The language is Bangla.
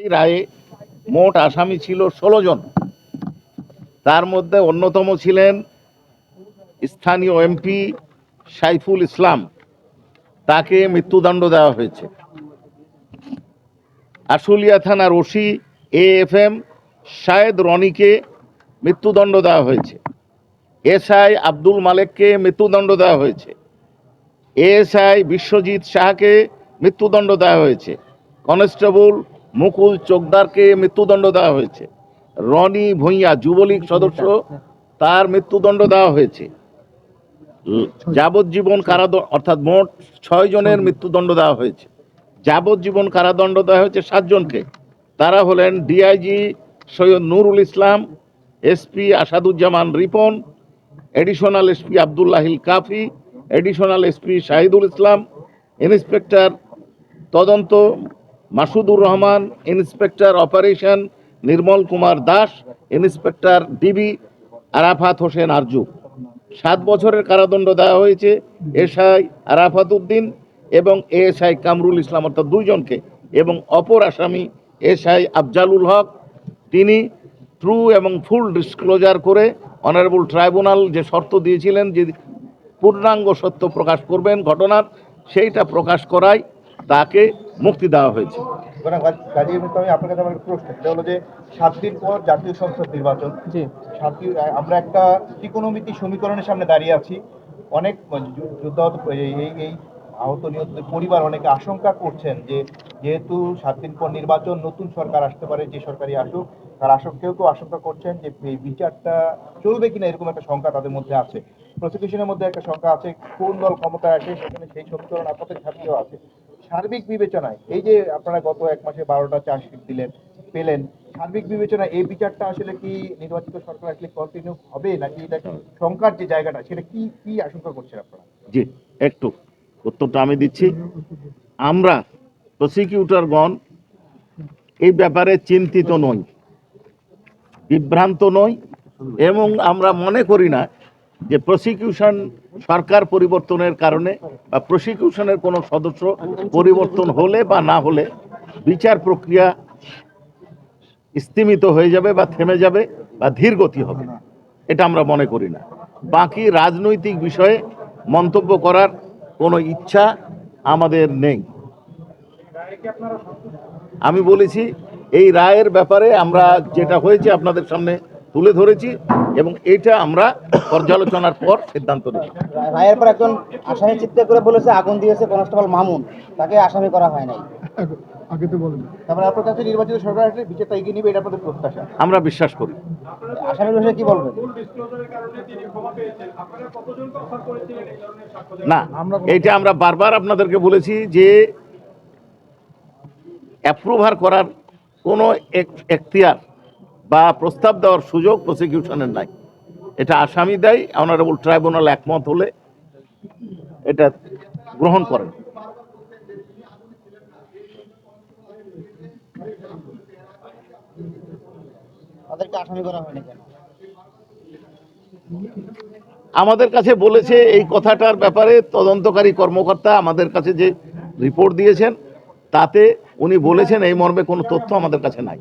এই রায়ে মোট আসামি ছিল 16 জন। তার মধ্যে অন্যতম ছিলেন স্থানীয় এমপি সাইফুল ইসলাম, তাকে মৃত্যুদণ্ড দেওয়া হয়েছে। আশুলিয়া থানার ওসি AFM শাহেদ রনিকে মৃত্যুদণ্ড দেওয়া হয়েছে। SI আব্দুল মালেককে মৃত্যুদণ্ড দেওয়া হয়েছে। ASI বিশ্বজিৎ শাহকে মৃত্যুদণ্ড দেওয়া হয়েছে। কনস্টেবল মুকুল চোকদারকে মৃত্যুদণ্ড দেওয়া হয়েছে। রনি ভূঁইয়া যুবলীগ সদস্য, তার মৃত্যুদণ্ড দেওয়া হয়েছে। যাবজ্জীবন কারাদণ্ড, অর্থাৎ মোট 6 জনের মৃত্যুদণ্ড দেওয়া হয়েছে। যাবজ্জীবন কারাদণ্ড দেওয়া হয়েছে 7 জনকে। তারা হলেন DIG Syed Nurul Islam, SP Asaduzzaman Ripon, additional SP Abdullahil Kafi, additional SP Shahidul Islam, inspector তদন্ত Masudur Rahman, inspector operation Nirmal Kumar Das, inspector DB Arafat Hossain Arju. 7 বছরের কারাদণ্ড দেওয়া হয়েছে SI আরাফাত উদ্দিন এবং ASI কামরুল ইসলাম, অর্থাৎ 2 জনকে। এবং অপর আসামি SI আফজালুল হক, তিনি ট্রু এবং ফুল ডিসক্লোজার করে অনারেবল ট্রাইব্যুনাল যে শর্ত দিয়েছিলেন যে পূর্ণাঙ্গ সত্য প্রকাশ করবেন ঘটনার, সেইটা প্রকাশ করায় তাকে মুক্তি দেওয়া হয়েছে। আপনার কাছে আমার প্রশ্ন, সেটা হলো যে 7 দিন পর জাতীয় সংসদ নির্বাচন, আমরা একটা ত্রিকোণমিতি সমীকরণের সামনে দাঁড়িয়ে আছি। অনেক যুদ্ধাহত এই আহত নিহতদের পরিবার অনেকে আশঙ্কা করছেন যে যেহেতু 7 দিন পর নির্বাচন, নতুন সরকার আসতে পারে, যে সরকারই আসুক, তার কেউ আশঙ্কা করছেন যে এই বিচারটা চলবে কিনা, এরকম একটা শঙ্কা তাদের মধ্যে আছে। প্রসিকিউশনের মধ্যে একটা শঙ্কা আছে, কোন দল ক্ষমতায় আসে সেখানে সেই সমীকরণ আপনাদের সাথেও আছে। সার্বিক বিবেচনায় এই যে আপনারা গত 1 মাসে 12টা চার্জশিট পেলেন, সার্বিক বিবেচনায় এই বিচারটা আসলে কি নির্বাচিত সরকার আসলে কন্টিনিউ হবে, নাকি এটা শঙ্কার যে জায়গাটা সেটা কি আশঙ্কা করছেন আপনারা? জি, একটু উত্তরটা আমি দিচ্ছি। আমরা প্রসিকিউটরগণ এই ব্যাপারে চিন্তিত নই, বিভ্রান্ত নই, এবং আমরা মনে করি না যে প্রসিকিউশন সরকার পরিবর্তনের কারণে বা প্রসিকিউশনের কোনো সদস্য পরিবর্তন হলে বা না হলে বিচার প্রক্রিয়া স্তিমিত হয়ে যাবে বা থেমে যাবে বা ধীরগতি হবে, এটা আমরা মনে করি না। বাকি রাজনৈতিক বিষয়ে মন্তব্য করার কোনো ইচ্ছা আমাদের নেই। আমি বলেছি এই রায়ের ব্যাপারে আমরা যেটা হয়েছে আপনাদের সামনে তুলে ধরেছি এবং এটা আমরা পর্যালোচনার পর সিদ্ধান্ত নেব। রায়ের পর একজন আসামি চিৎকার করে বলেছে আগুন দিয়েছে কনস্টেবল মামুন, তাকে আসামি করা হয় নাই। আগে তো বলেন, তারপরে আপনার কাছে নির্বাচিত সরকার আসলে বিচারটা এগিয়ে নিবে, এটা আপনাদের প্রত্যাশা? আমরা বিশ্বাস করি। আসামির বিষয়ে কি বলবেন? না, এইটা আমরা বারবার আপনাদেরকে বলেছি যে অ্যাপ্রুভার করার কোনো এখতিয়ার বা প্রস্তাব দেওয়ার সুযোগ প্রসিকিউশনের নাই। এটা আসামি দেয়, অনারেবল ট্রাইব্যুনাল একমত হলে এটা গ্রহণ করেন। তাদেরকে আসামি করা হয়নি কেন? আমাদের কাছে বলেছে এই কথাটার ব্যাপারে তদন্তকারী কর্মকর্তা আমাদের কাছে যে রিপোর্ট দিয়েছেন তাতে উনি বলেছেন এই মর্মে কোনো তথ্য আমাদের কাছে নাই।